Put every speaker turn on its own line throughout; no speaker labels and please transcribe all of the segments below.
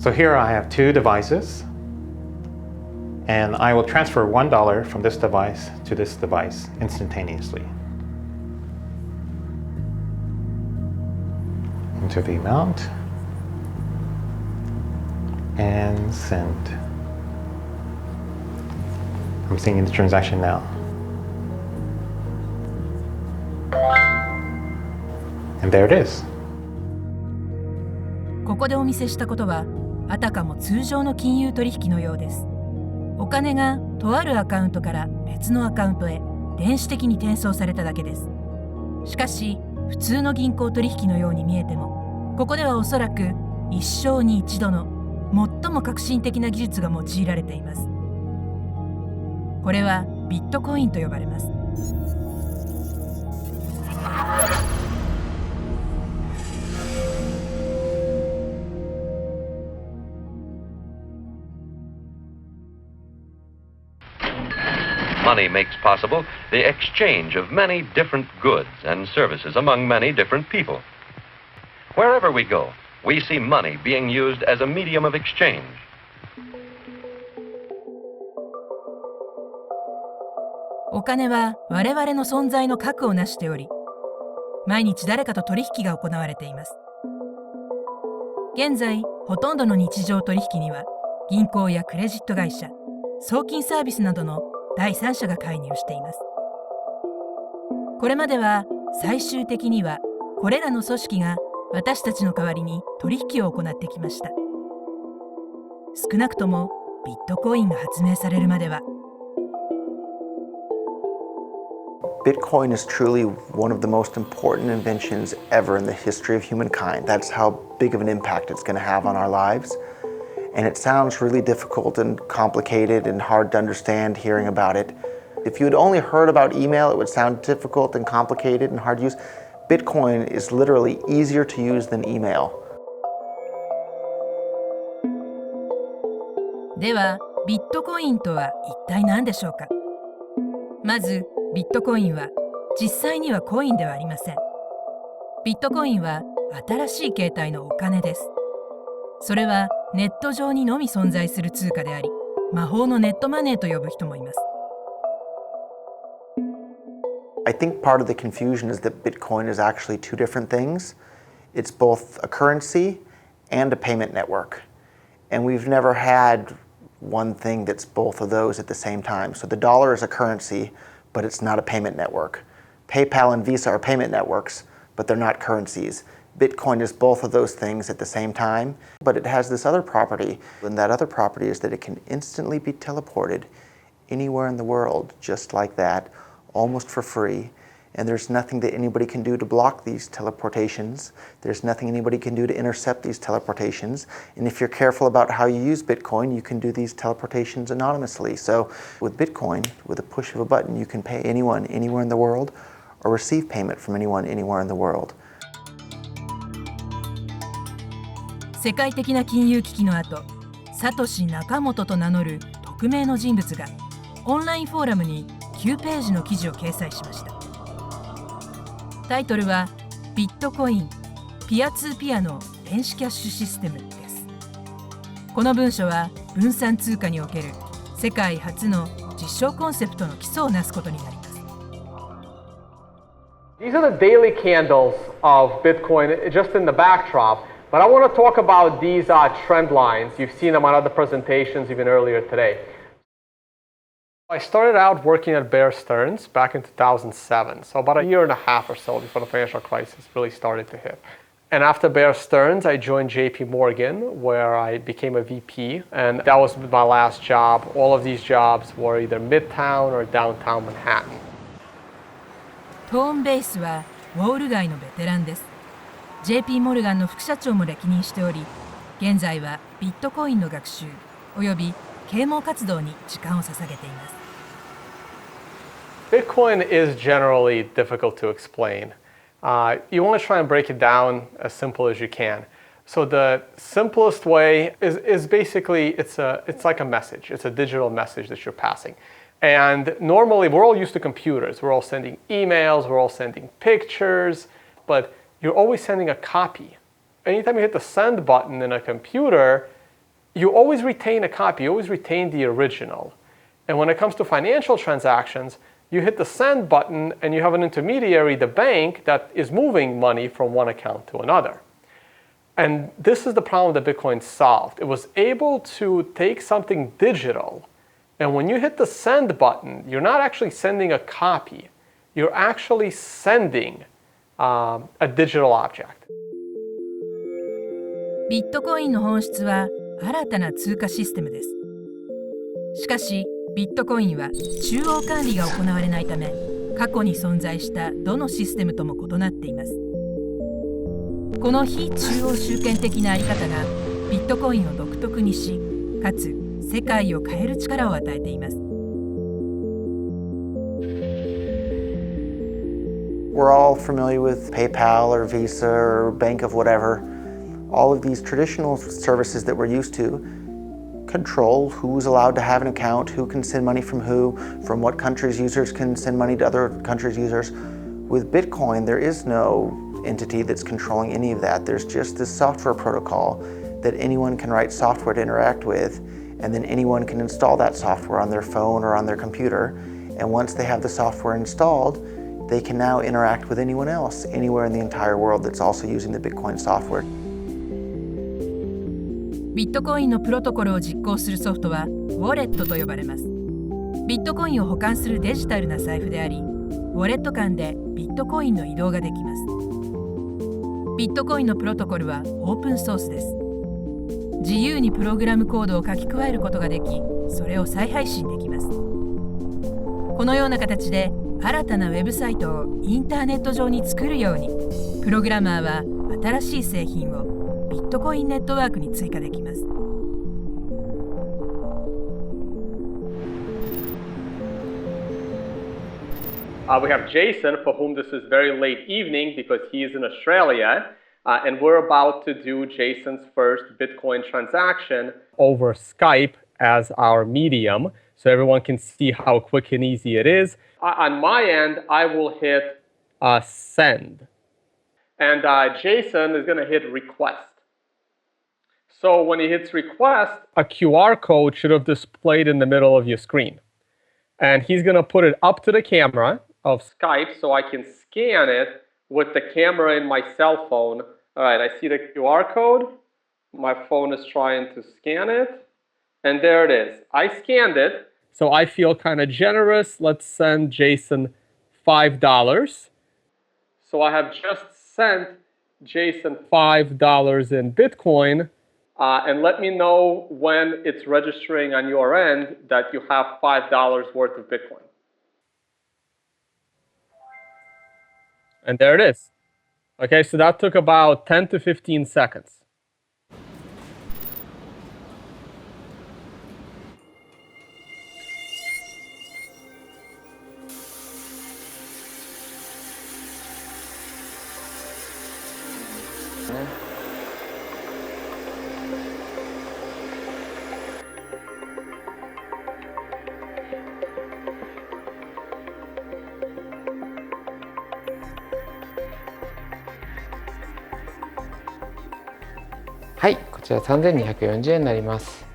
So here I have two devices, and I will transfer $1 from this device to this device instantaneously. Enter the amount and send. I'm seeing the transaction now. And there it is.
ここでお見せしたことはあたかも通常の金融取引のようです。お金がとあるアカウントから別のアカウントへ電子的に転送されただけです。しかし普通の銀行取引のように見えても、ここではおそらく一生に一度の最も革新的な技術が用いられています。これはビットコインと呼ばれます。
Money makes possible the exchange of many different goods and services among many different people. Wherever we go, we see money being used as a medium of exchange.
お金は我々の存在の核を成しており、毎日誰かと取引が行われています。現在、ほとんどの日常取引には銀行やクレジット会社、送金サービスなどの第三者が介入しています。これまでは最終的にはこれらの組織が私たちの代わりに取引を行ってきました。少なくともビットコインが発明されるまでは。
Bitcoin is truly one of the most important inventions ever in the history of humankind. That's how big of an impact it's going to have on our lives. And it sounds really difficult and complicated and hard to understand hearing about it. If you had only heard about email, it would sound difficult and complicated and hard to use. Bitcoin is literally easier to use than email.
では、ビットコインとは一体何でしょうか。まず、ビットコインは実際にはコインではありません。ビットコインは新しい形態のお金です。それはネット上にのみ存在する通貨であり、魔法のネットマネーと呼ぶ人もいます。
I think part of the confusion is that Bitcoin is actually two different things. It's both a currency and a payment network. And we've never had one thing that's both of those at the same time. So the dollar is a currency, but it's not a payment network. PayPal and Visa are payment networks, but they're not currencies. Bitcoin is both of those things at the same time, but it has this other property, and that other property is that it can instantly be teleported anywhere in the world, just like that, almost for free. And there's nothing that anybody can do to block these teleportations. There's nothing anybody can do to intercept these teleportations. And if you're careful about how you use Bitcoin, you can do these teleportations anonymously. So with Bitcoin, with a push of a button, you can pay anyone, anywhere in the world, or receive payment from anyone, anywhere in the world.
世界的な金融危機の後、サトシ・ナカモトと名乗る匿名の人物がオンラインフォーラムに9ページの記事を掲載しました。タイトルはビットコインピアツーピアの電子キャッシュシステムです。この文書は分散通貨における世界初の実証コンセプトの基礎をなすことになります。
These are the daily candles of Bitcoin just in the backdrop.But I want to talk about these trend lines. You've seen them on other presentations even earlier today. I started out working at Bear Stearns back in 2007, so about a year and a half or so before the financial crisis really started to hit. And after Bear Stearns, I joined JP Morgan, where I became a VP, and that was my last job. All of these jobs were either Midtown or downtown Manhattan.
トーン・ベイスはウォール街のベテランです。JP モルガンの副社長も歴任しており、現在はビットコインの学習および啓蒙活動に時間を捧げています。
Bitcoin is generally difficult to explain. You want to try and break it down as simple as you can. So the simplest way is basically it's like a message. It's a digital message that you're passing. And normally we're all used to computers. We're all sending emails, we're all sending pictures, but you're always sending a copy. Anytime you hit the send button in a computer, you always retain a copy, you always retain the original. And when it comes to financial transactions, you hit the send button and you have an intermediary, the bank, that is moving money from one account to another. And this is the problem that Bitcoin solved. It was able to take something digital, and when you hit the send button, you're not actually sending a copy. You're actually sending a digital object.
ビットコインの本質は新たな通貨システムです。しかし、ビットコインは中央管理が行われないため、過去に存在したどのシステムとも異なっています。この非中央集権的なあり方がビットコインを独特にし、かつ世界を変える力を与えています。
We're all familiar with PayPal or Visa or Bank of whatever. All of these traditional services that we're used to control who's allowed to have an account, who can send money from who, from what countries users can send money to other countries' users. With Bitcoin, there is no entity that's controlling any of that. There's just this software protocol that anyone can write software to interact with, and then anyone can install that software on their phone or on their computer. And once they have the software installed, they can now interact with anyone else, anywhere in the entire world that's also using the Bitcoin software.
ビットコインのプロトコルを実行するソフトはウォレットと呼ばれます。ビットコインを保管するデジタルな財布であり、ウォレット間でビットコインの移動ができます。ビットコインのプロトコルはオープンソースです。自由にプログラムコードを書き加えることができ、それを再配信できます。このような形で新たなウェブサイトをインターネット上に作るように、プログラマーは新しい製品をビットコインネットワークに追加できます。
We have Jason, for whom this is very late evening because he is in Australia, and we're about to do Jason's first Bitcoin transaction over Skype as our medium, so everyone can see how quick and easy it is. On my end, I will hit send, and Jason is going to hit request. So when he hits request, a QR code should have displayed in the middle of your screen, and he's going to put it up to the camera of Skype so I can scan it with the camera in my cell phone. All right, I see the QR code. My phone is trying to scan it. And there it is. I scanned it. So I feel kind of generous. Let's send Jason $5. So I have just sent Jason $5 in Bitcoin. And let me know when it's registering on your end that you have $5 worth of Bitcoin. And there it is. Okay, so that took about 10 to 15 seconds.
Hi, はい、こちら3240円になります。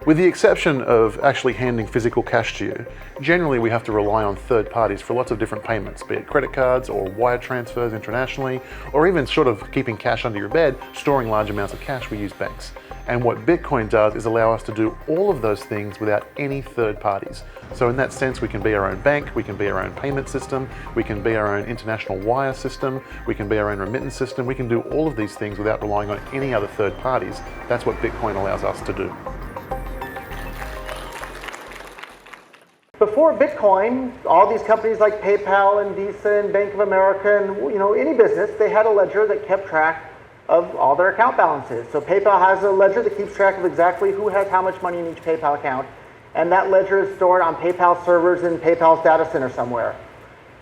With the exception of actually handing physical cash to you, generally we have to rely on third parties for lots of different payments, be it credit cards or wire transfers internationally, or even sort of keeping cash under your bed, storing large amounts of cash, we use banks. And what Bitcoin does is allow us to do all of those things without any third parties. So in that sense, we can be our own bank, we can be our own payment system, we can be our own international wire system, we can be our own remittance system, we can do all of these things without relying on any other third parties. That's what Bitcoin allows us to do.
Before Bitcoin, all these companies like PayPal and Visa and Bank of America and any business, they had a ledger that kept track of all their account balances. So PayPal has a ledger that keeps track of exactly who has how much money in each PayPal account, and that ledger is stored on PayPal servers in PayPal's data center somewhere.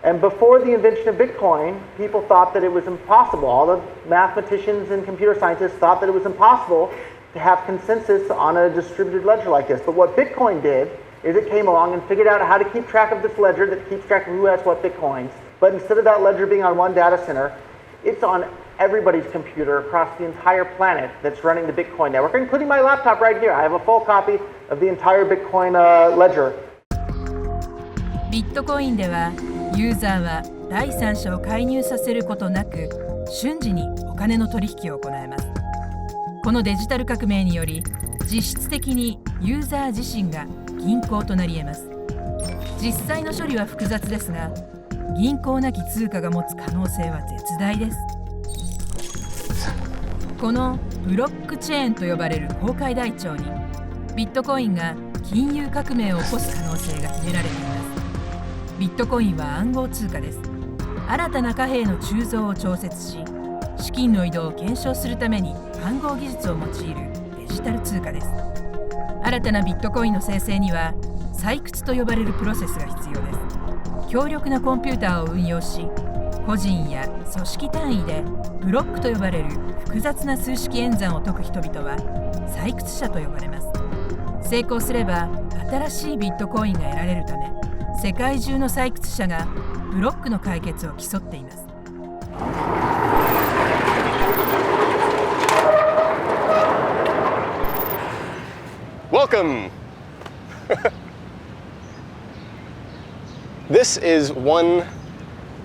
And before the invention of Bitcoin, people thought that it was impossible. All the mathematicians and computer scientists thought that it was impossible to have consensus on a distributed ledger like this. But what Bitcoin did is it came along and figured out how to keep track of this ledger that keeps track of who has what Bitcoins. But instead of that ledger being on one data center, it's on
everybody's computer across the entire planet that's running the Bitcoin network, including my laptop right here. I have a full copy of the entire Bitcoin ledger.
ビットコインではユーザーは第三者を介入させることなく瞬時にお金の取引を行えます。このデジタル革命により実質的にユーザー自身が銀行となり得ます。実際の処理は複雑ですが、銀行なき通貨が持つ可能性は絶大です。このブロックチェーンと呼ばれる公開台帳にビットコインが金融革命を起こす可能性が秘められています。ビットコインは暗号通貨です。新たな貨幣の鋳造を調節し、資金の移動を検証するために暗号技術を用いるデジタル通貨です。新たなビットコインの生成には採掘と呼ばれるプロセスが必要です。強力なコンピューターを運用し、個人や組織単位でブロックと呼ばれる複雑な数式演算を解く人々は採掘者と呼ばれます。成功すれば新しいビットコインが得られるため、世界中の採掘者がブロックの解決を競っています。
Welcome! This is one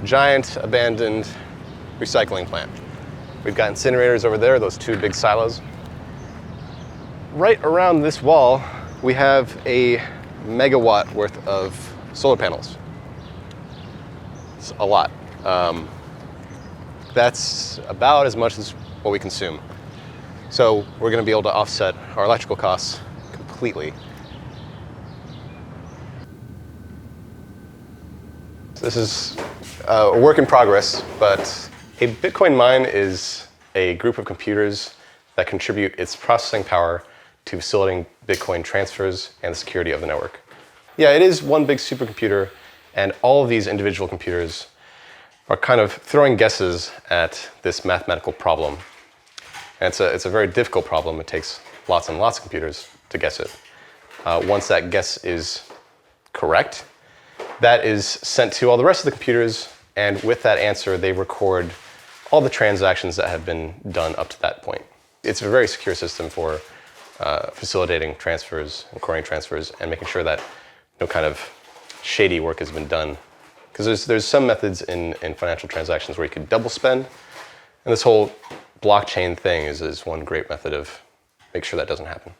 giant abandoned recycling plant. We've got incinerators over there, those two big silos. Right around this wall, we have a megawatt worth of solar panels. It's a lot. That's about as much as what we consume. So we're going to be able to offset our electrical costs completely. This is a work in progress, but a Bitcoin mine is a group of computers that contribute its processing power to facilitating Bitcoin transfers and the security of the network. Yeah, it is one big supercomputer, and all of these individual computers are kind of throwing guesses at this mathematical problem. And it's a very difficult problem. It takes lots and lots of computers to guess it. Once that guess is correct, that is sent to all the rest of the computers, and with that answer, they record all the transactions that have been done up to that point. It's a very secure system for facilitating transfers, recording transfers, and making sure that no kind of shady work has been done. Because there's some methods in financial transactions where you can double spend, and this whole blockchain thing is one great method of make sure that doesn't happen.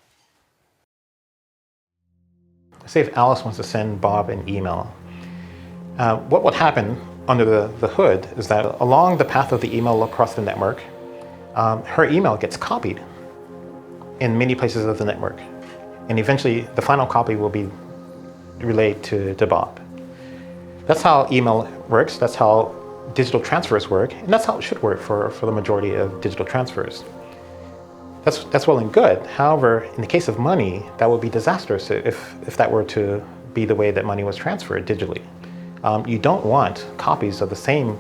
Say if Alice wants to send Bob an email, what would happen under the hood is that along the path of the email across the network, her email gets copied in many places of the network. And eventually the final copy will be relayed to Bob. That's how email works, that's how digital transfers work, and that's how it should work for the majority of digital transfers. That's well and good. However, in the case of money, that would be disastrous if that were to be the way that money was transferred digitally. You don't want copies of the same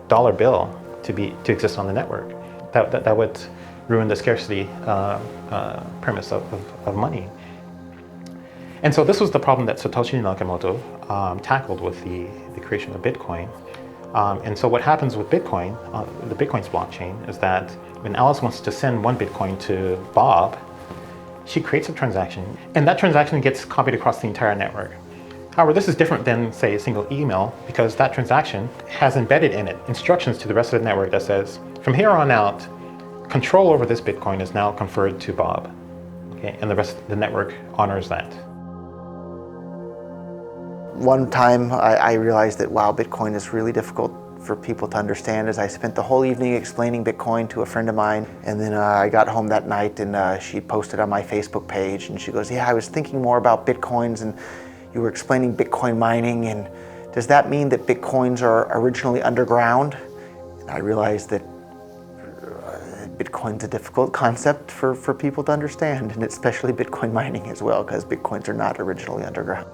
dollar bill to exist on the network. That would ruin the scarcity premise of money. And so this was the problem that Satoshi Nakamoto tackled with the creation of Bitcoin. And so what happens with Bitcoin, the Bitcoin's blockchain, is that when Alice wants to send one Bitcoin to Bob, she creates a transaction, and that transaction gets copied across the entire network. However, this is different than, say, a single email, because that transaction has embedded in it instructions to the rest of the network that says, from here on out, control over this Bitcoin is now conferred to Bob. Okay? And the rest of the network honors that.
One time I realized that, wow, Bitcoin is really difficult for people to understand, as I spent the whole evening explaining Bitcoin to a friend of mine, and then I got home that night and she posted on my Facebook page and she goes, yeah, I was thinking more about Bitcoins and you were explaining Bitcoin mining, and does that mean that Bitcoins are originally underground? And I realized that Bitcoin's a difficult concept for people to understand, and especially Bitcoin mining as well, because Bitcoins are not originally underground.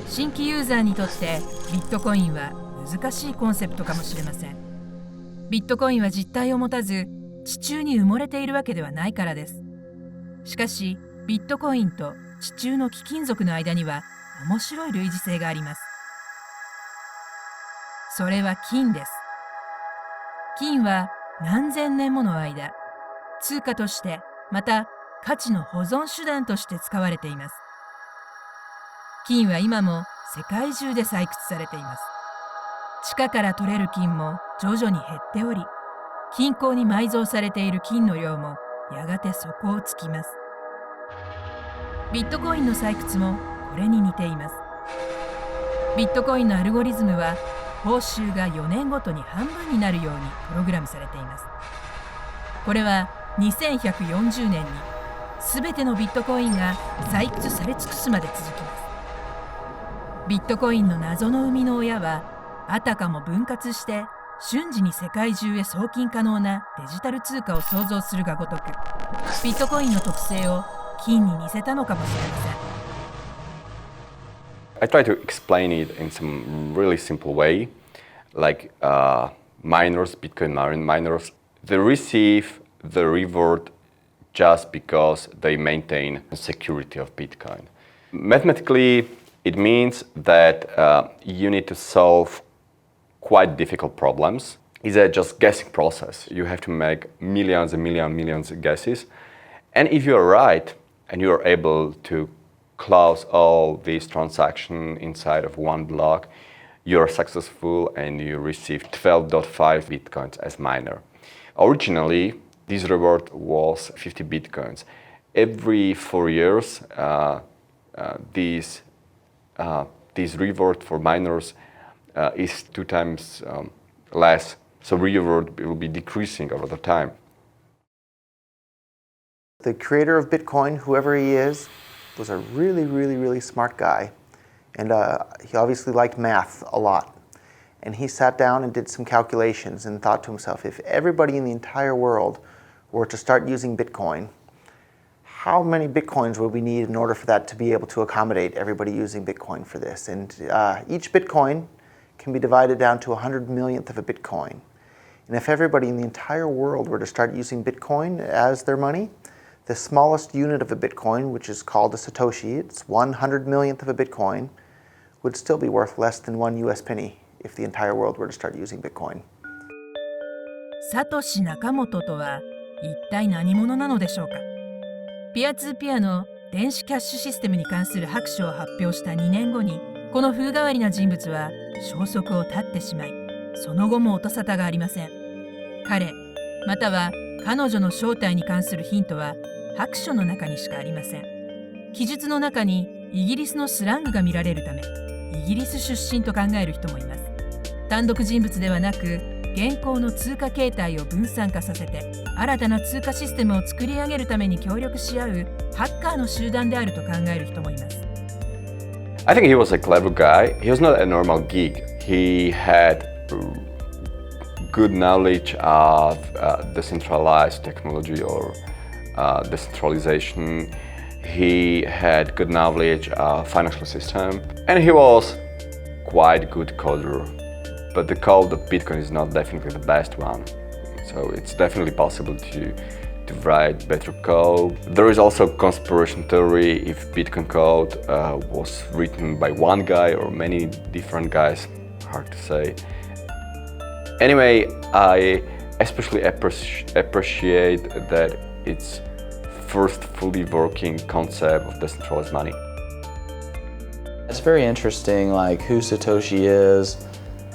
新規ユーザーにとってビットコインは難しいコンセプトかもしれません。ビットコインは実体を持たず地中に埋もれているわけではないからです。しかしビットコインと地中の貴金属の間には面白い類似性があります。それは金です。金は何千年もの間、通貨としてまた価値の保存手段として使われています。金は今も世界中で採掘されています。地下から取れる金も徐々に減っており、金鉱に埋蔵されている金の量もやがて底をつきます。ビットコインの採掘もこれに似ています。ビットコインのアルゴリズムは報酬が4年ごとに半分になるようにプログラムされています。これは2140年に全てのビットコインが採掘され尽くすまで続きます。ビットコインの謎の生みの親はあたかも分割して瞬時に世界中へ送金可能なデジタル通貨を創造するがごとく、ビットコインの特性を金に似せたのかもしれません。
I try to explain it in some really simple way, like miners, Bitcoin miners, they receive the reward just because they maintain the security of Bitcoin. Mathematically, it means that you need to solve quite difficult problems. It's a just guessing process. You have to make millions and millions of guesses. And if you're right, and you're able to close all these transactions inside of one block, you're successful and you receive 12.5 bitcoins as miner. Originally, this reward was 50 bitcoins. Every 4 years, this reward for miners is 2 times less. So reward will be decreasing over the time.
The creator of Bitcoin, whoever he is, was a really smart guy. And he obviously liked math a lot. And he sat down and did some calculations and thought to himself, if everybody in the entire world were to start using Bitcoin, how many Bitcoins would we need in order for that to be able to accommodate everybody using Bitcoin for this? And each Bitcoin can be divided down to 100 millionth of a Bitcoin. And if everybody in the entire world were to start using Bitcoin as their money, the smallest unit of a Bitcoin, which is called a Satoshi, it's 100 millionth of a Bitcoin, would still be worth less than 1 US penny if the entire world were to start using Bitcoin.
サトシ・ナカモトとは一体何者なのでしょうか。ピアツーピアの電子キャッシュシステムに関する白書を発表した2年後に、この風変わりな人物は消息を絶ってしまい、その後も音沙汰がありません。彼、または彼女の正体に関するヒントは白書の中にしかありません。記述の中にイギリスのスラングが見られるため、イギリス出身と考える人もいます。単独人物ではなく、現行の通貨形態を分散化させて、新たな通貨システムを作り上げるために協力し合うハッカーの集団であると考える人もいます。
I think he was a clever guy. He was not a normal geek. He had good knowledge of decentralized technology or decentralization. He had good knowledge of financial system, and he was quite good coder. But the code of Bitcoin is not definitely the best one. So it's definitely possible to write better code. There is also conspiracy theory if Bitcoin code was written by one guy or many different guys. Hard to say. Anyway, I especially appreciate that it's first fully working concept of decentralized money.
It's very interesting, like who Satoshi is.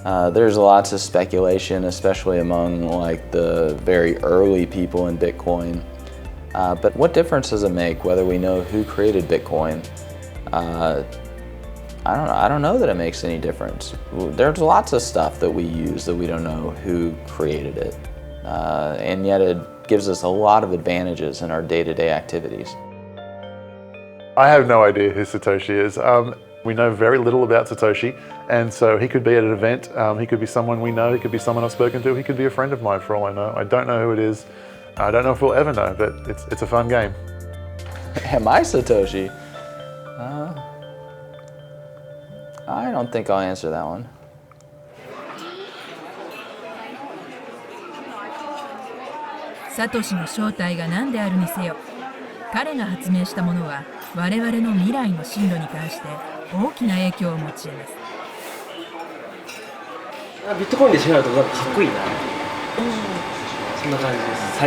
There's lots of speculation, especially among like the very early people in Bitcoin. But what difference does it make whether we know who created Bitcoin? I don't know that it makes any difference. There's lots of stuff that we use that we don't know who created it. And yet it gives us a lot of advantages in our day-to-day activities.
I have no idea who Satoshi is. We know very little about Satoshi, and so he could be at an event, he could be someone we know, he could be someone I've spoken to, he could be a friend of mine for all I know. I don't know who it is. I don't know if we'll ever know, but it's a fun game.
Am I Satoshi? I don't think I'll answer that one.
サトシの正体が何であるにせよ、彼が発明したものは我々の未来の進路に関して大きな影響を持ち得ます。
ビットコインで調べるとなんかかっこいいな。そんな感じです。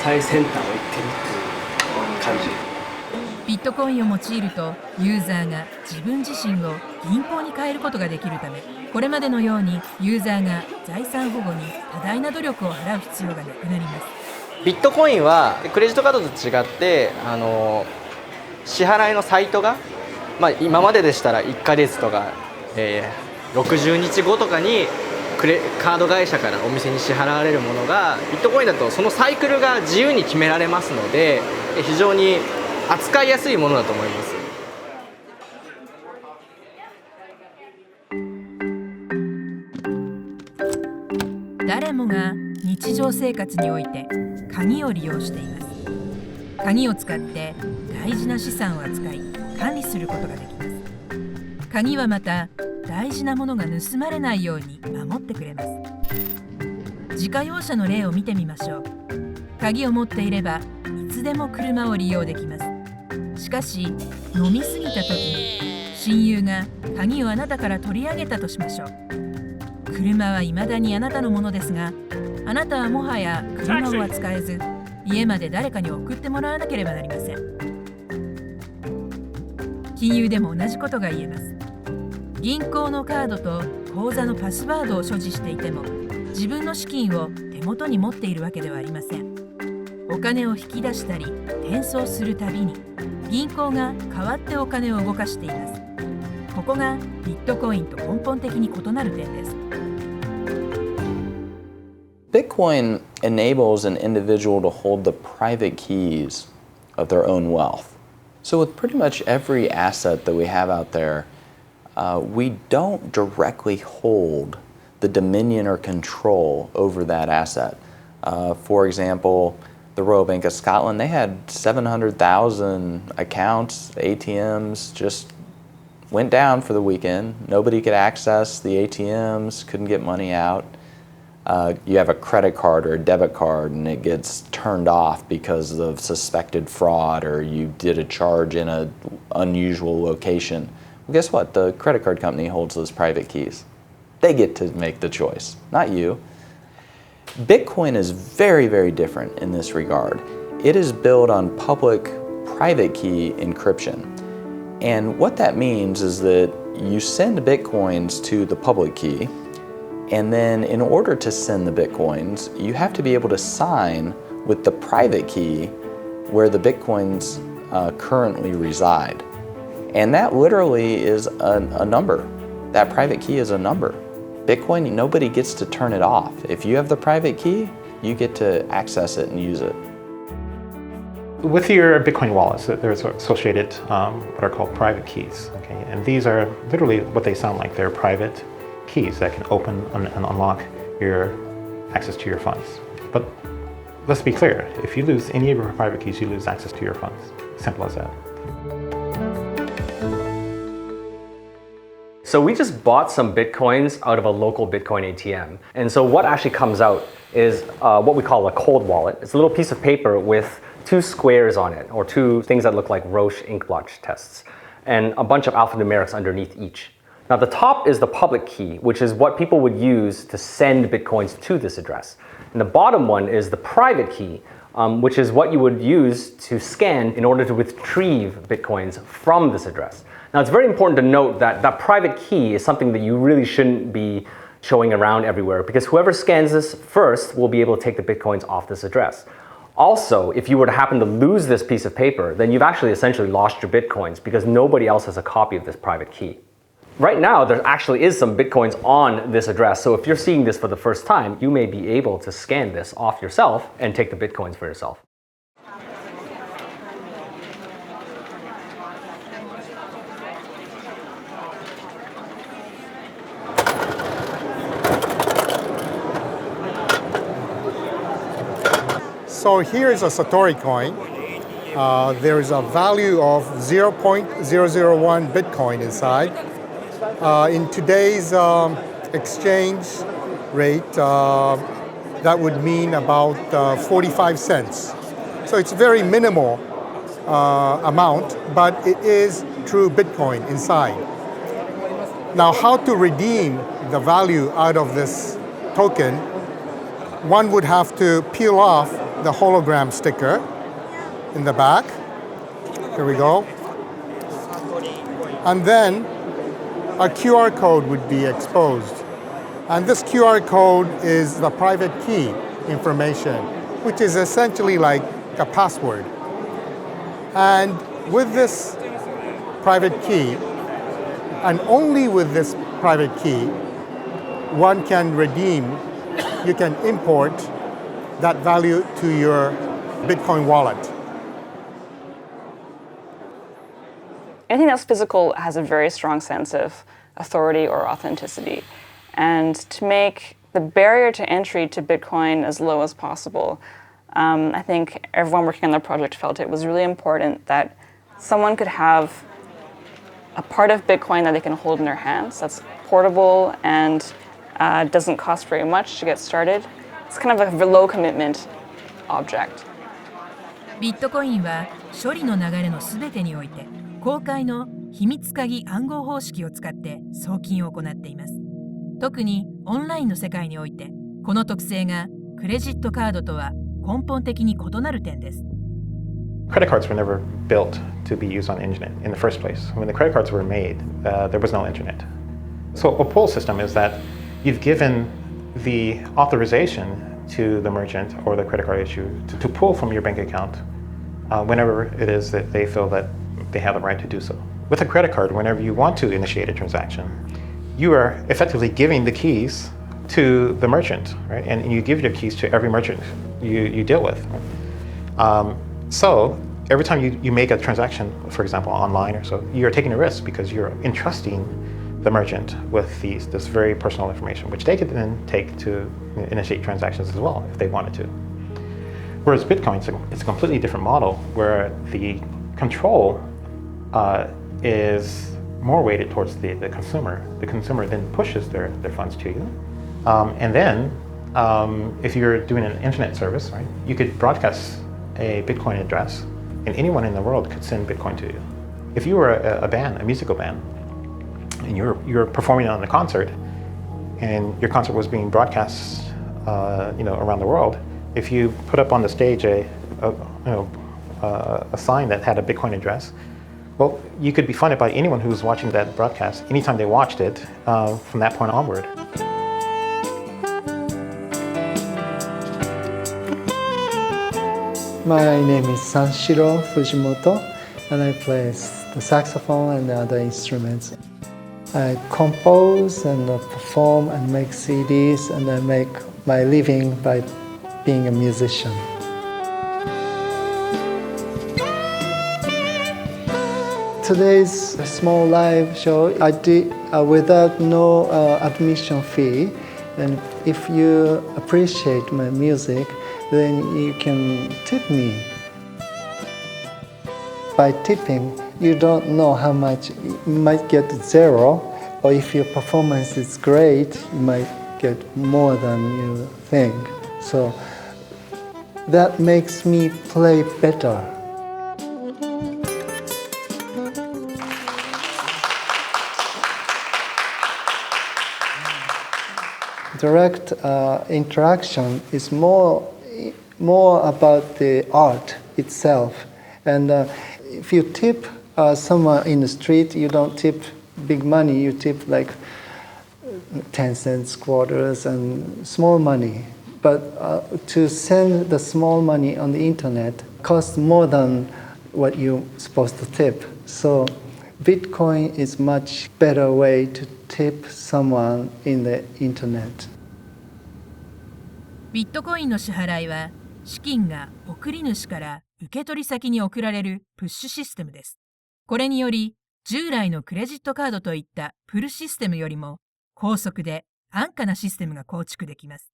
最先端を行ってるっていう感じ。
ビットコインを用いるとユーザーが自分自身を銀行に変えることができるため、これまでのようにユーザーが財産保護に多大な努力を払う必要がなくなります。
ビットコインはクレジットカードと違って支払いのサイトが、今まででしたら1ヶ月とか、60日後とかにカード会社からお店に支払われるものが、ビットコインだとそのサイクルが自由に決められますので、非常に扱いやすいものだと思います。
誰もが日常生活において鍵を利用しています。鍵を使って大事な資産を扱い管理することができます。鍵はまた大事なものが盗まれないように守ってくれます。自家用車の例を見てみましょう。鍵を持っていればいつでも車を利用できます。しかし飲み過ぎた時に親友が鍵をあなたから取り上げたとしましょう。車は未だにあなたのものですが、あなたはもはや車を扱えず、家まで誰かに送ってもらわなければなりません。金融でも同じことが言えます。銀行のカードと口座のパスワードを所持していても、自分の資金を手元に持っているわけではありません。お金を引き出したり転送するたびに、銀行が代わってお金を動かしています。ここがビットコインと根本的に異なる点です。
Bitcoin enables an individual to hold the private keys of their own wealth. So with pretty much every asset that we have out there, we don't directly hold the dominion or control over that asset. For example, the Royal Bank of Scotland, they had 700,000 accounts, ATMs, just went down for the weekend. Nobody could access the ATMs, couldn't get money out. You have a credit card or a debit card and it gets turned off because of suspected fraud, or you did a charge in an unusual location. Well, guess what? The credit card company holds those private keys. They get to make the choice, not you. Bitcoin is very, very different in this regard. It is built on public-private key encryption. And what that means is that you send Bitcoins to the public key, and then in order to send the Bitcoins, you have to be able to sign with the private key where the Bitcoins currently reside. And that literally is a number. That private key is a number. Bitcoin, nobody gets to turn it off. If you have the private key, you get to access it and use it.
With your Bitcoin wallets, there's associated what are called private keys. Okay? And these are literally what they sound like. They're private keys that can open and unlock your access to your funds. But let's be clear, if you lose any of your private keys, you lose access to your funds. Simple as that.
So we just bought some Bitcoins out of a local Bitcoin ATM. And so what actually comes out is what we call a cold wallet. It's a little piece of paper with two squares on it, or two things that look like Roche ink blotch tests, and a bunch of alphanumerics underneath each. Now the top is the public key, which is what people would use to send Bitcoins to this address. And the bottom one is the private key, which is what you would use to scan in order to retrieve Bitcoins from this address. Now it's very important to note that that private key is something that you really shouldn't be showing around everywhere, because whoever scans this first will be able to take the Bitcoins off this address. Also, if you were to happen to lose this piece of paper, then you've actually essentially lost your Bitcoins, because nobody else has a copy of this private key. Right now, there actually is some Bitcoins on this address, so if you're seeing this for the first time, you may be able to scan this off yourself and take the Bitcoins for yourself.
So here is a Satori coin. There is a value of 0.001 Bitcoin inside. In today's exchange rate, that would mean about 45 cents. So it's a very minimal amount, but it is true Bitcoin inside. Now, how to redeem the value out of this token one would have to peel off the hologram sticker in the back. Here we go. And then a QR code would be exposed. And this QR code is the private key information, which is essentially like a password. And with this private key, and only with this private key, one can redeem, you can import that value to your Bitcoin wallet.
Anything that's physical has a very strong sense of authority or authenticity. And to make the barrier to entry to Bitcoin as low as possible, I think everyone working on the project felt it was really important that someone could have a part of Bitcoin that they can hold in their hands that's portable and doesn't cost very much to get started. It's kind of a low commitment object.
ビットコインは処理の流れのすべてにおいて公開の秘密鍵暗号方式を使って送金を行っています。特にオンラインの世界においてこの特性がクレジットカードとは根本的に異なる点です。
Credit cards were never built to be used on the internet in the first place. When the credit cards were made, there was no internet. So a pull system is that you've given the authorization to the merchant or the credit card issuer to pull from your bank account whenever it is that they feel that they have the right to do so. With a credit card, whenever you want to initiate a transaction, you are effectively giving the keys to the merchant, right? And you give your keys to every merchant you deal with. Right? So every time you make a transaction, for example, online or so, you're taking a risk because you're entrusting the merchant with this very personal information, which they could then take to initiate transactions as well if they wanted to. Whereas Bitcoin, it's a completely different model where the control is more weighted towards the consumer. The consumer then pushes their funds to you. And then if you're doing an internet service, right, you could broadcast a Bitcoin address and anyone in the world could send Bitcoin to you. If you were a band, a musical band, and you're performing on a concert and your concert was being broadcast around the world, if you put up on the stage a sign that had a Bitcoin address, well, you could be funded by anyone who's watching that broadcast anytime they watched it from that point onward.
My name is Sanshiro Fujimoto, and I play the saxophone and other instruments. I compose and perform and make CDs, and I make my living by being a musician. Today's small live show I did without no admission fee, and if you appreciate my music, then you can tip me. By tipping, you don't know how much. You might get zero, or if your performance is great, you might get more than you think. So that makes me play better. Direct interaction is more about the art itself. And if you tip someone in the street, you don't tip big money, you tip like 10 cents, quarters, and small money. But to send the small money on the internet costs more than what you're supposed to tip. So Bitcoin is much better way to tip someone in the internet.
ビットコインの支払いは資金が送り主から受取先に送られるプッシュシステムです。これにより従来のクレジットカードといったプルシステムよりも高速で安価なシステムが構築できます。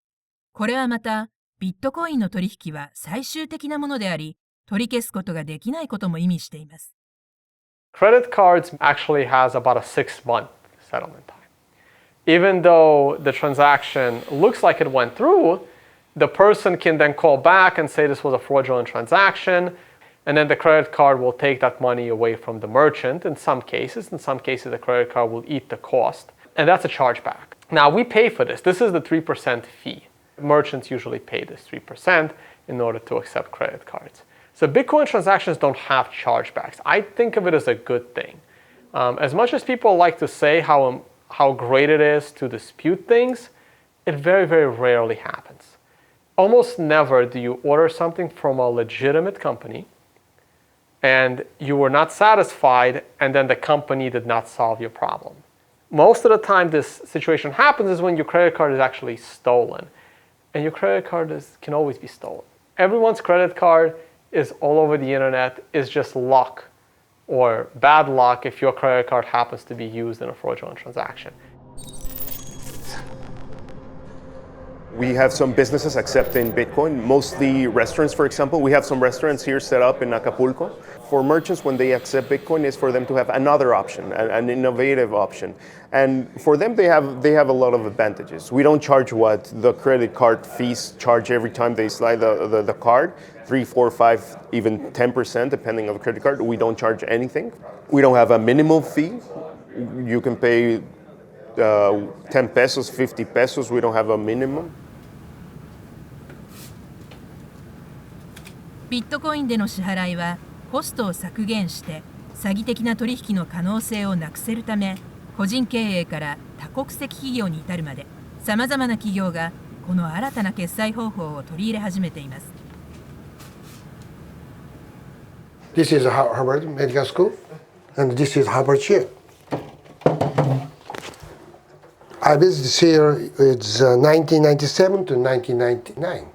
これはまたビットコインの取引は最終的なものであり、取り消すことができないことも意味しています。
Credit cards actually has about a 6-month settlement time. Even though the transaction looks like it went through, the person can then call back and say this was a fraudulent transaction, and then the credit card will take that money away from the merchant in some cases. In some cases, the credit card will eat the cost, and that's a chargeback. Now, we pay for this. This is the 3% fee. Merchants usually pay this 3% in order to accept credit cards. So Bitcoin transactions don't have chargebacks. I think of it as a good thing. As much as people like to say how great it is to dispute things, it very, very rarely happens. Almost never do you order something from a legitimate company and you were not satisfied and then the company did not solve your problem. Most of the time this situation happens is when your credit card is actually stolen. And your credit card can always be stolen. Everyone's credit card is all over the internet. Is just luck or bad luck if your credit card happens to be used in a fraudulent transaction.
We have some businesses accepting Bitcoin, mostly restaurants, for example. We have some restaurants here set up in Acapulco. For merchants, when they accept Bitcoin, is for them to have another option, an innovative option. And for them, they have a lot of advantages. We don't charge what the credit card fees charge every time they slide the card, 3, 4, 5, even 10%, depending on the credit card. We don't charge anything. We don't have a minimum fee. You can pay 10 pesos, 50 pesos. We don't have a minimum.
ビットコインでの支払いはコストを削減して詐欺的な取引の可能性をなくせるため、個人経営から多国籍企業に至るまでさまざまな企業がこの新たな決済方法を取り入れ始めています。
This is Harvard Medical School, and this is Harvard Chair. I visited here. It's 1997 to 1999.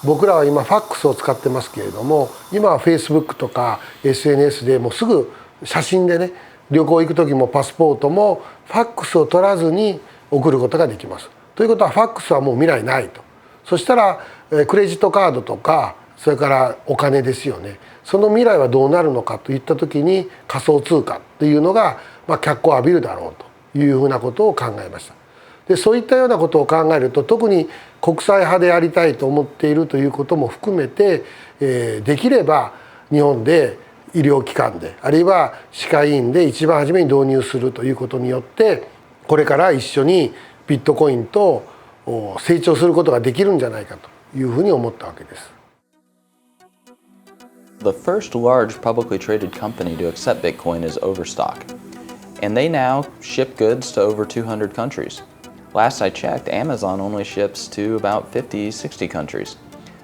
僕らは今ファックスを使ってますけれども、今は Facebook とか SNS でもうすぐ写真でね、旅行行く時もパスポートもファックスを取らずに送ることができます。ということはファックスはもう未来ないと。そしたらクレジットカードとかそれからお金ですよね。その未来はどうなるのかといった時に仮想通貨っていうのが脚光を浴びるだろうというふうなことを考えました。でそういったようなことを考えると、特に国際派でありたいと思っているということも含めて、できれば日本で医療機関であるいは歯科医院で一番初めに導入するということによって、これから一緒にビットコインと成長することができるんじゃないかというふうに思ったわけです。
The first large publicly traded company to accept Bitcoin is Overstock, and they now ship goods to over 200 countries. Last I checked, Amazon only ships to about 50, 60 countries.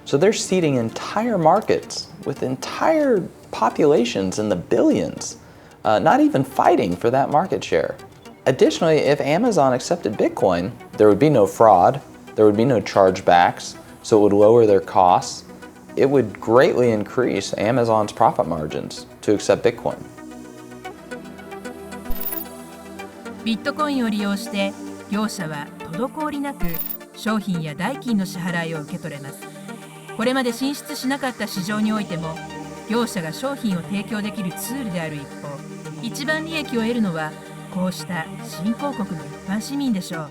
So they're seeding entire markets with entire populations in the billions, not even fighting for that market share. Additionally, if Amazon accepted Bitcoin, there would be no fraud, there would be no chargebacks, so it would lower their costs. It would greatly increase Amazon's profit margins to accept Bitcoin.
ビットコインを利用して業者は滞りなく商品や代金の支払いを受け取れます。これまで進出しなかった市場においても業者が商品を提供できるツールである一方、一番利益を得るのはこうした新興国の一般市民でしょう。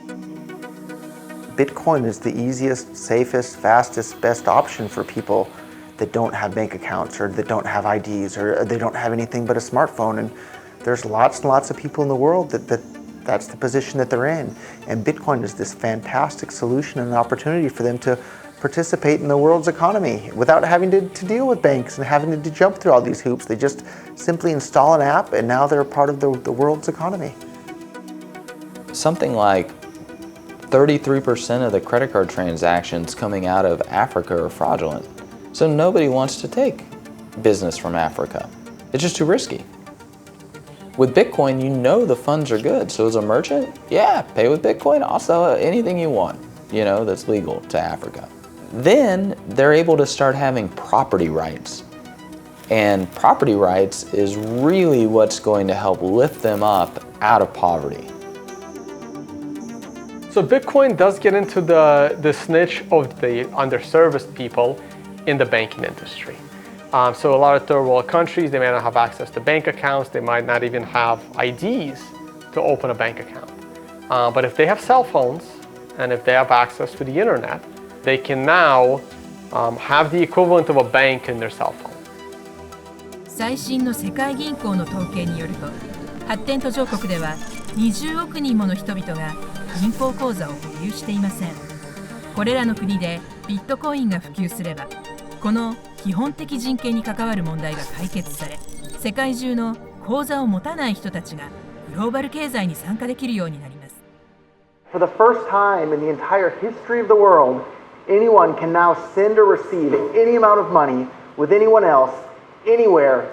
Bitcoin is the easiest, safest, fastest, best option for people that don't have bank accounts or that don't have IDs or they don't have anything but a smartphone. And there's lots and lots of people in the world that's the position that they're in. And Bitcoin is this fantastic solution and an opportunity for them to participate in the world's economy without having to deal with banks and having to jump through all these hoops. They just simply install an app and now they're a part of the world's economy.
Something like 33% of the credit card transactions coming out of Africa are fraudulent. So nobody wants to take business from Africa. It's just too risky. With Bitcoin, you know the funds are good. So as a merchant, yeah, pay with Bitcoin. Also, anything you want, that's legal to Africa. Then they're able to start having property rights. And property rights is really what's going to help lift them up out of poverty.
So Bitcoin does get into this niche of the underserviced people in the banking industry. So a lot of third world countries, they may not have access to bank accounts. They might not even have IDs to open a bank account. But if they have cell phones and if they have access to the internet, they can now have the equivalent of a bank in their cell phone.
最新の世界銀行の統計によると、発展途上国では20億人もの人々が銀行口座を保有していません。これらの国でビットコインが普及すれば、この基本的人権に関わる問題が解決され、世界中の口座を持たない人たちがグローバル経済に参加できるようになります。
For the first time in the entire history of the world, anyone can now send or receive any amount of money with anyone else, anywhere,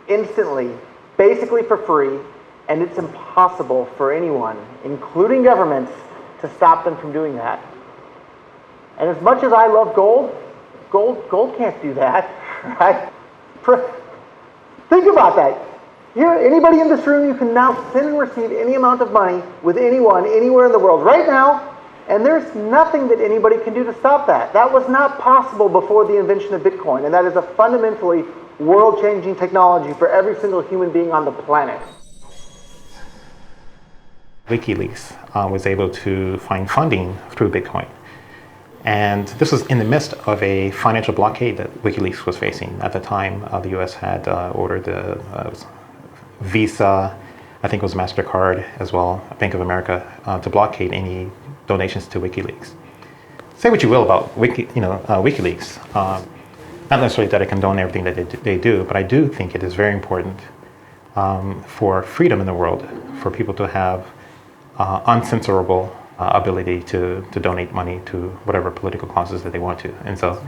instantly, basically for free, and it's impossible for anyone, including governments, to stop them from doing that. And as much as I love gold can't do that, right? Think about that. Here, anybody in this room, you can now send and receive any amount of money with anyone, anywhere in the world, right now, and there's nothing that anybody can do to stop that. That was not possible before the invention of Bitcoin, and that is a fundamentally world-changing technology for every single human being on the planet.
WikiLeaks was able to find funding through Bitcoin. And this was in the midst of a financial blockade that WikiLeaks was facing. At the time, the US had ordered Visa, I think it was MasterCard as well, Bank of America, to blockade any donations to WikiLeaks. Say what you will about WikiLeaks. Not necessarily that I condone everything that they do, but I do think it is very important for freedom in the world, for people to have uncensorable ability to donate money to whatever political causes that they want to. And so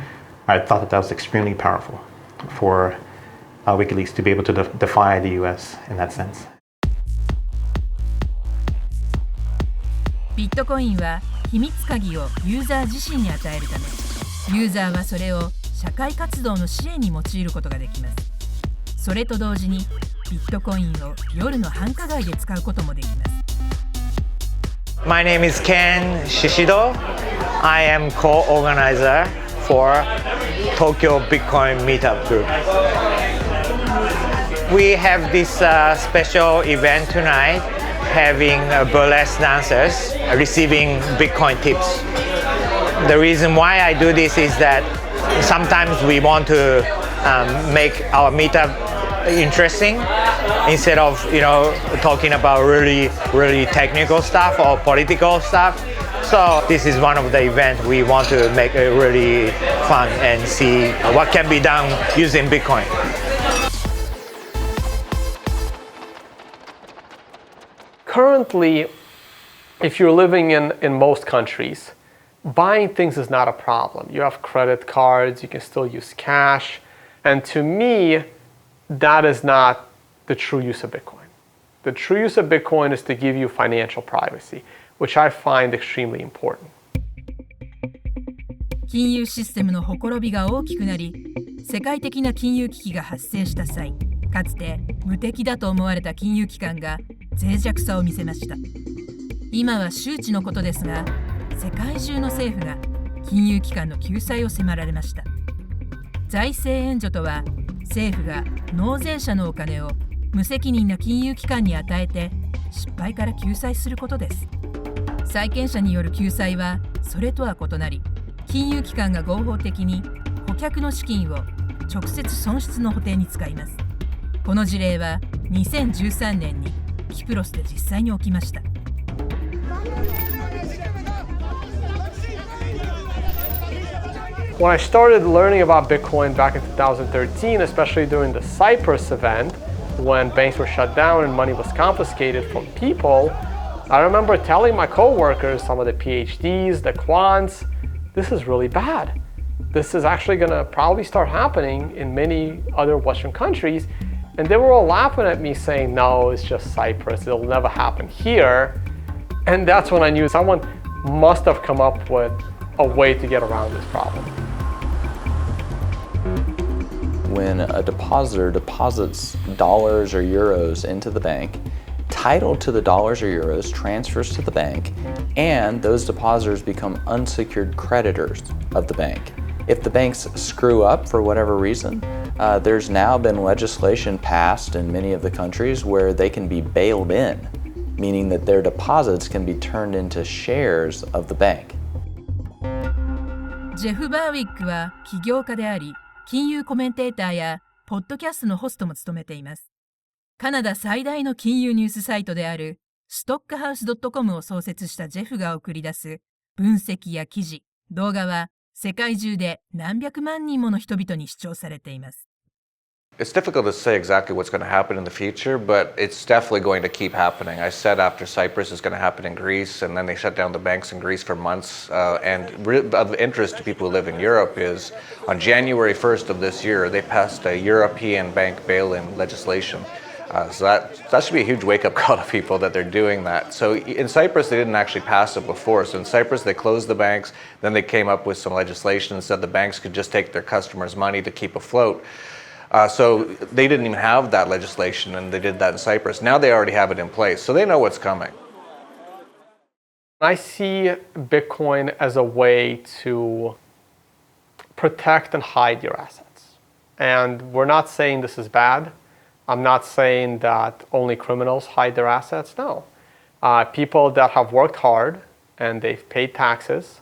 I thought that was extremely powerful for WikiLeaks to be able to defy the US in that sense.
ビットコインは秘密鍵をユーザー自身に与えるため、ユーザーはそれを社会活動の支援に用いることができます。それと同時にビットコインを夜の繁華街で使うこともできます。
My name is Ken Shishido. I am co-organizer for Tokyo Bitcoin Meetup Group. We have this special event tonight, having burlesque dancers receiving Bitcoin tips. The reason why I do this is that sometimes we want to make our meetup interesting instead of talking about really technical stuff or political stuff. So this is one of the events we want to make it really fun and see what can be done using Bitcoin.
Currently, if you're living in most countries, buying things is not a problem. You have credit cards, you can still use cash, and to me, that is not the true use of Bitcoin. The true use of Bitcoin is to give you financial privacy, which I find extremely important.
金融システムのほころびが大きくなり、世界的な金融危機が発生した際、かつて無敵だと思われた金融機関が脆弱さを見せました。今は周知のことですが、世界中の政府が金融機関の救済を迫られました。財政援助とは、政府が納税者のお金を無責任な金融機関に与えて失敗から救済することです。債権者による救済はそれとは異なり、金融機関が合法的に顧客の資金を直接損失の補填に使います。この事例は2013年にキプロスで実際に起きました。
When I started learning about Bitcoin back in 2013, especially during the Cyprus event, when banks were shut down and money was confiscated from people, I remember telling my coworkers, some of the PhDs, the quants, this is really bad. This is actually going to probably start happening in many other Western countries. And they were all laughing at me saying, no, it's just Cyprus. It'll never happen here. And that's when I knew someone must have come up with a way to get around this problem.
When a depositor deposits dollars or euros into the bank, title to the dollars or euros transfers to the bank, and those depositors become unsecured creditors of the bank. If the banks screw up for whatever reason, there's now been legislation passed in many of the countries where they can be bailed in, meaning that their deposits can be turned into shares of the bank.
ジェフ・バーウィックは起業家であり、金融コメンテーターやポッドキャストのホストも務めています。カナダ最大の金融ニュースサイトであるストックハウス .com を創設したジェフが送り出す分析や記事、動画は世界中で何百万人もの人々に視聴されています。
It's difficult to say exactly what's going to happen in the future, but it's definitely going to keep happening. I said after Cyprus is going to happen in Greece, and then they shut down the banks in Greece for months. And of interest to people who live in Europe is on January 1st of this year, they passed a European bank bail-in legislation. So that should be a huge wake-up call to people that they're doing that. So in Cyprus, they didn't actually pass it before. So in Cyprus, they closed the banks. Then they came up with some legislation and said the banks could just take their customers' money to keep afloat. So they didn't even have that legislation, and they did that in Cyprus. Now they already have it in place, so they know what's coming.
I see Bitcoin as a way to protect and hide your assets. And we're not saying this is bad. I'm not saying that only criminals hide their assets. No. People that have worked hard and they've paid taxes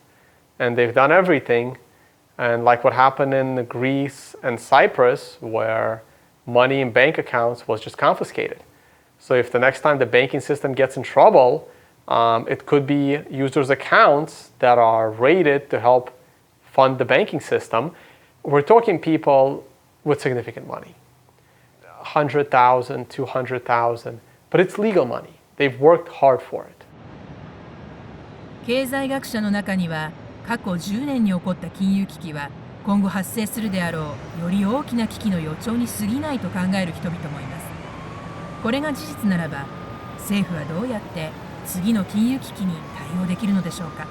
and they've done everything. And like what happened in Greece and Cyprus, where money in bank accounts was just confiscated. So if the next time the banking system gets in trouble, it could be users' accounts that are rated to help fund the banking system. We're talking people with significant money. 100,000, 200,000, but it's legal money. They've worked hard for it.
経済学者の中には、過去10年に起こった金融危機は今後発生するであろうより大きな危機の予兆に過ぎないと考える人々もいます。これが事実ならば政府はどうやって次の金融危機に対応できるのでしょうか。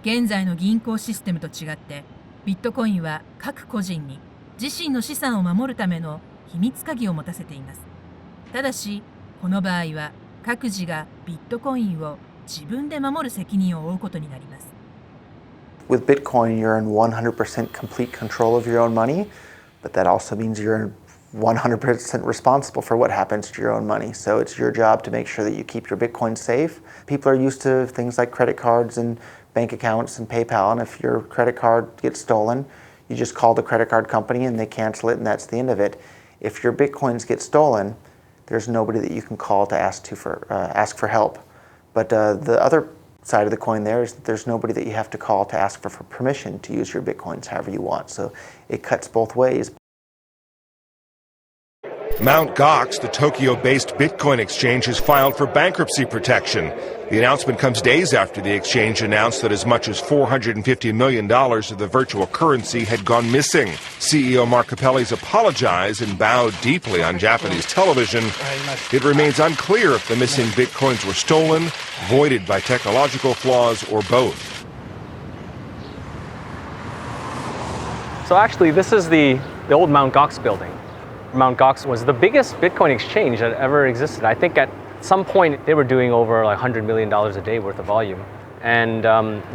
現在の銀行システムと違ってビットコインは各個人に自身の資産を守るための秘密鍵を持たせています。ただしこの場合は各自がビットコインを自分で守る責任を負うことになります。
With Bitcoin, you're in 100% complete control of your own money, but that also means you're 100% responsible for what happens to your own money. So it's your job to make sure that you keep your Bitcoin safe. People are used to things like credit cards and bank accounts and PayPal, and if your credit card gets stolen, you just call the credit card company and they cancel it, and that's the end of it. If your Bitcoins get stolen, there's nobody that you can call to ask for help. But the other side of the coin there is that there's nobody that you have to call to ask for permission to use your Bitcoins however you want. So it cuts both ways.
Mt. Gox, the Tokyo-based Bitcoin exchange, has filed for bankruptcy protection. The announcement comes days after the exchange announced that as much as $450 million of the virtual currency had gone missing. CEO Mark Capelli's apologized and bowed deeply on Japanese television. It remains unclear if the missing Bitcoins were stolen, voided by technological flaws, or both.
So actually, this is the old Mt. Gox building. Mt. Gox was the biggest Bitcoin exchange that ever existed. I think at some point they were doing over like $100 million a day worth of volume. And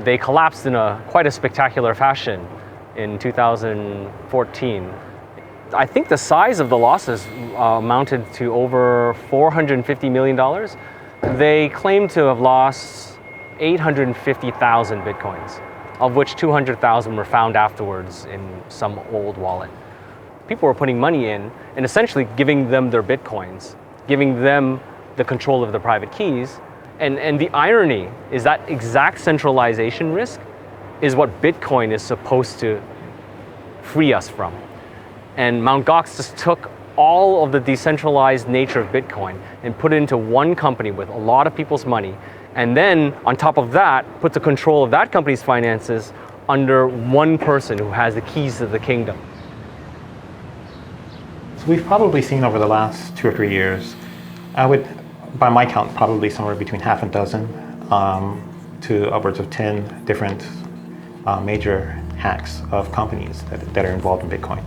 they collapsed in quite a spectacular fashion in 2014. I think the size of the losses amounted to over $450 million. They claim to have lost 850,000 Bitcoins, of which 200,000 were found afterwards in some old wallet. People were putting money in and essentially giving them their Bitcoins, giving them the control of the private keys. And the irony is that exact centralization risk is what Bitcoin is supposed to free us from. And Mt. Gox just took all of the decentralized nature of Bitcoin and put it into one company with a lot of people's money. And then on top of that, put the control of that company's finances under one person who has the keys to the kingdom.
So we've probably seen over the last 2 or 3 years, by my count, probably somewhere between half a dozen to upwards of 10 different major hacks of companies that are involved in Bitcoin.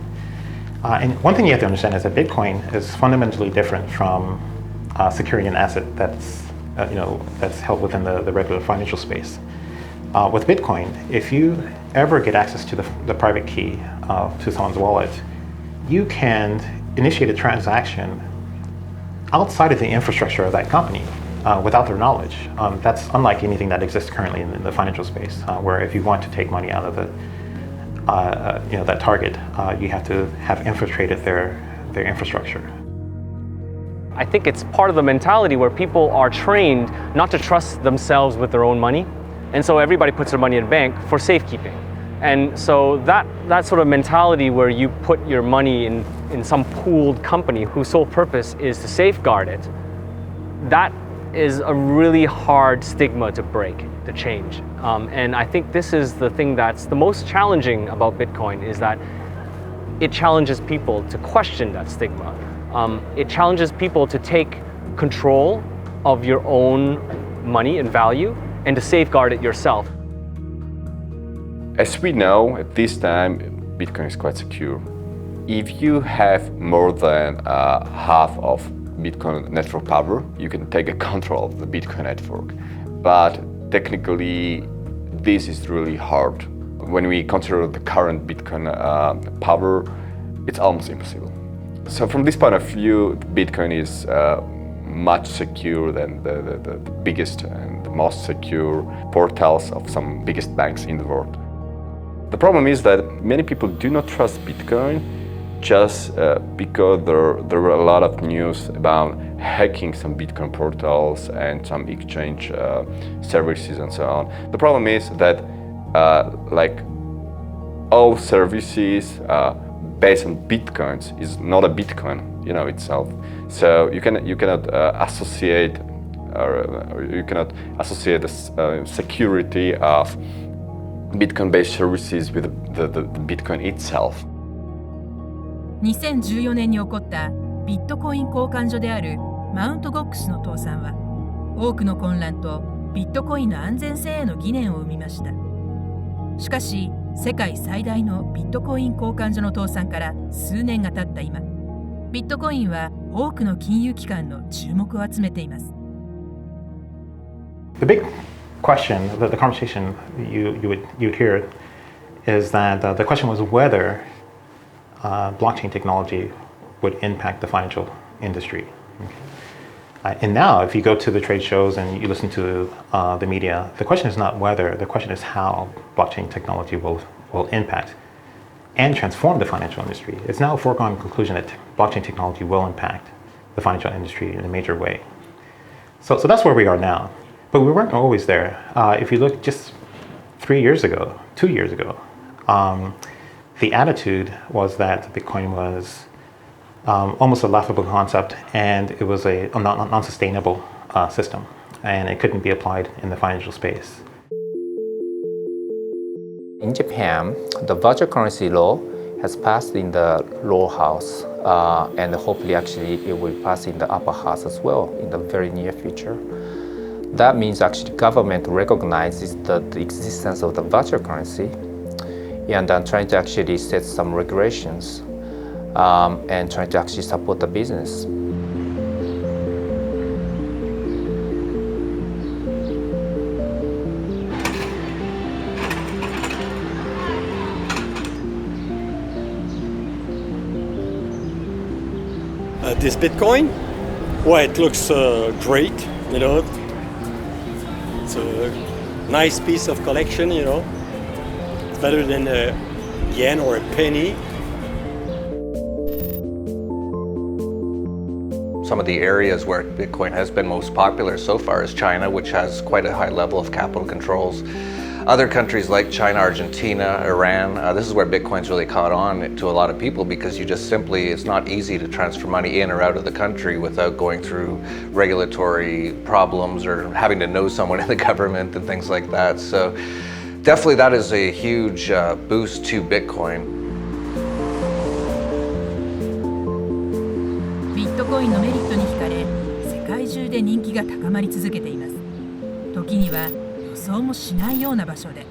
And one thing you have to understand is that Bitcoin is fundamentally different from securing an asset that's held within the regular financial space. With Bitcoin, if you ever get access to the private key to someone's wallet, you can initiate a transaction outside of the infrastructure of that company without their knowledge. That's unlike anything that exists currently in the financial space, where if you want to take money out of that target, you have to have infiltrated their infrastructure.
I think it's part of the mentality where people are trained not to trust themselves with their own money. And so everybody puts their money in a bank for safekeeping. And so that sort of mentality where you put your money in some pooled company whose sole purpose is to safeguard it, that is a really hard stigma to break, to change. And I think this is the thing that's the most challenging about Bitcoin, is that it challenges people to question that stigma. It challenges people to take control of your own money and value and to safeguard it yourself.
As we know, at this time, Bitcoin is quite secure. If you have more than half of Bitcoin network power, you can take control of the Bitcoin network. But technically, this is really hard. When we consider the current Bitcoin power, it's almost impossible. So from this point of view, Bitcoin is much secure than the biggest and the most secure portals of some biggest banks in the world. The problem is that many people do not trust Bitcoin just because there were a lot of news about hacking some Bitcoin portals and some exchange services and so on. The problem is that like all services based on Bitcoins is not a Bitcoin, itself. So you cannot associate the security of Bitcoin-based services with the Bitcoin itself.
2014年に起こったビットコイン交換所であるマウントゴックスの倒産は、多くの混乱とビットコインの安全性への疑念を生みました。しかし、世界最大のビットコイン交換所の倒産から数年が経った今、ビットコインは多くの金融機関の注目を集めています。
The big question, the conversation you'd hear is that the question was whether blockchain technology would impact the financial industry. And now, if you go to the trade shows and you listen to the media, the question is not whether, the question is how blockchain technology will impact and transform the financial industry. It's now a foregone conclusion that blockchain technology will impact the financial industry in a major way. So that's where we are now. But we weren't always there. If you look just 2 years ago, the attitude was that Bitcoin was almost a laughable concept, and it was a non-sustainable system, and it couldn't be applied in the financial space.
In Japan, the virtual currency law has passed in the lower house, and hopefully actually it will pass in the upper house as well in the very near future. That means actually government recognizes the existence of the virtual currency and trying to actually set some regulations and trying to actually support the business.
This Bitcoin, well, it looks great, It's a nice piece of collection, It's better than a yen or a penny.
Some of the areas where Bitcoin has been most popular so far is China, which has quite a high level of capital controls. Other countries like China, Argentina, Iran, this is where Bitcoin's really caught on to a lot of people because it's not easy to transfer money in or out of the country without going through regulatory problems or having to know someone in the government and things like that. So definitely that is a huge boost to Bitcoin.
ビットコインのメリットに惹かれ、世界中で人気が高まり続けています。時には予想もしないような場所で。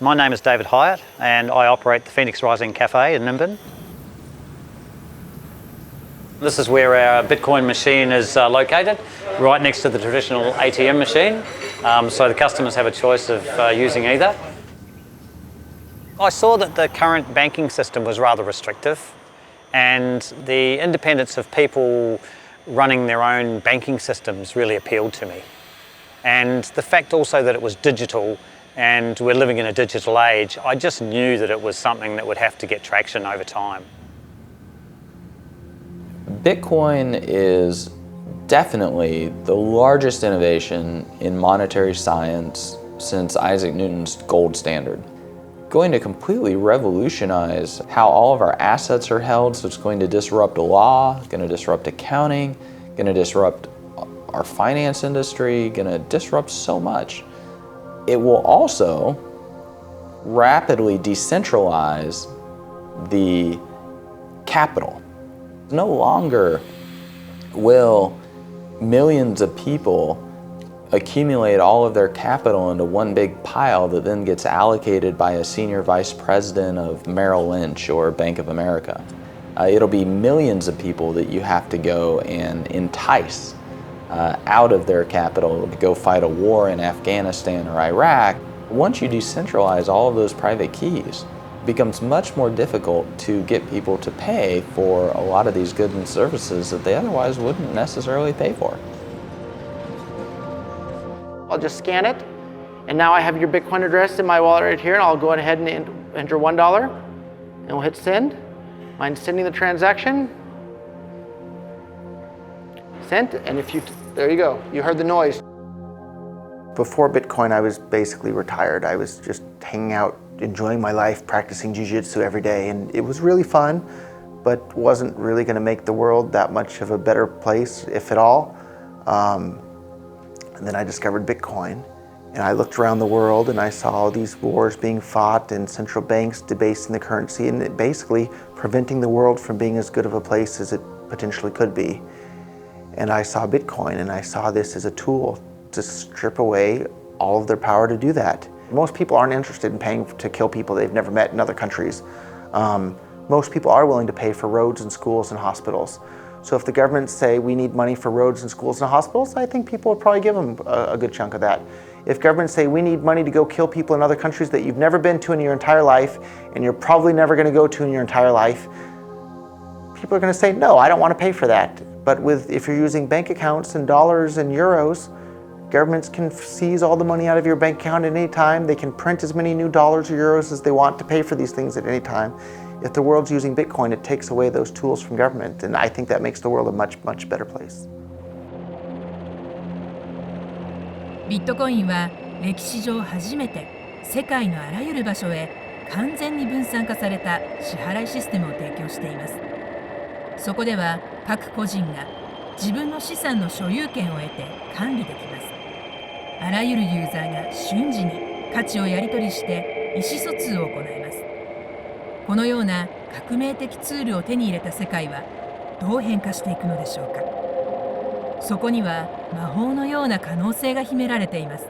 My name is David Hyatt and I operate the Phoenix Rising Cafe in Nimbin. This is where our Bitcoin machine is located, right next to the traditional ATM machine, so the customers have a choice of using either. I saw that the current banking system was rather restrictive, and the independence of people running their own banking systems really appealed to me. And the fact also that it was digital and we're living in a digital age, I just knew that it was something that would have to get traction over time.
Bitcoin is definitely the largest innovation in monetary science since Isaac Newton's gold standard. Going to completely revolutionize how all of our assets are held, so it's going to disrupt law, going to disrupt accounting, going to disrupt our finance industry, going to disrupt so much. It will also rapidly decentralize the capital. No longer will millions of people accumulate all of their capital into one big pile that then gets allocated by a senior vice president of Merrill Lynch or Bank of America. It'll be millions of people that you have to go and entice out of their capital to go fight a war in Afghanistan or Iraq. Once you decentralize all of those private keys, it becomes much more difficult to get people to pay for a lot of these goods and services that they otherwise wouldn't necessarily pay for.
I'll just scan it, and now I have your Bitcoin address in my wallet right here, and I'll go ahead and enter $1, and we'll hit send. Mind sending the transaction? Sent, and there you go, you heard the noise. Before Bitcoin, I was basically retired. I was just hanging out, enjoying my life, practicing jiu-jitsu every day, and it was really fun, but wasn't really gonna make the world that much of a better place, if at all. And then I discovered Bitcoin, and I looked around the world and I saw all these wars being fought and central banks debasing the currency and basically preventing the world from being as good of a place as it potentially could be. And I saw Bitcoin, and I saw this as a tool to strip away all of their power to do that. Most people aren't interested in paying to kill people they've never met in other countries. Most people are willing to pay for roads and schools and hospitals. So if the governments say we need money for roads and schools and hospitals, I think people would probably give them a good chunk of that. If governments say we need money to go kill people in other countries that you've never been to in your entire life and you're probably never going to go to in your entire life, people are going to say, no, I don't want to pay for that. But if you're using bank accounts and dollars and euros, governments can seize all the money out of your bank account at any time. They can print as many new dollars or euros as they want to pay for these things at any time. If the world's using Bitcoin, it takes away those tools from government, and I think that makes the world a much, much better place.
ビットコインは歴史上初めて世界のあらゆる場所へ完全に分散化された支払いシステムを提供しています。そこでは各個人が自分の資産の所有権を得て管理できます。あらゆるユーザーが瞬時に価値をやり取りして意思疎通を行います。このような革命的ツールを手に入れた世界はどう変化していくのでしょうか。そこには魔法のような可能性が秘められています。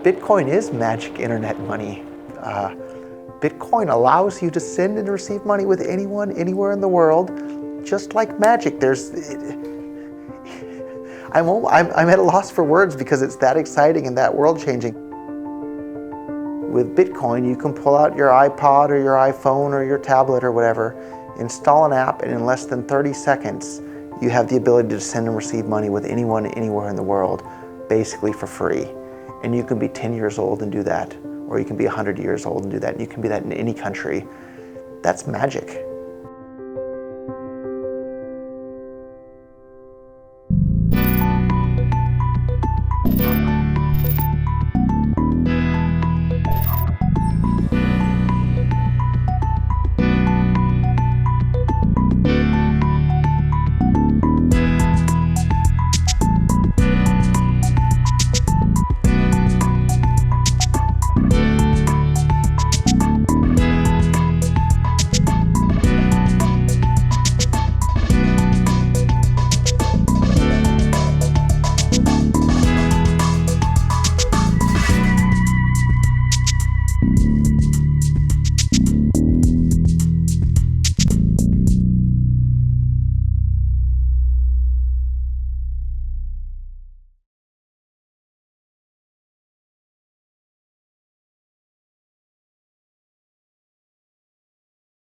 Bitcoin is magic internet money. Bitcoin allows you to send and receive money with anyone, anywhere in the world, just like magic. I'm at a loss for words because it's that exciting and that world-changing. With Bitcoin, you can pull out your iPod or your iPhone or your tablet or whatever, install an app, and in less than 30 seconds, you have the ability to send and receive money with anyone, anywhere in the world, basically for free. And you can be 10 years old and do that, or you can be 100 years old and do that, and you can be that in any country. That's magic.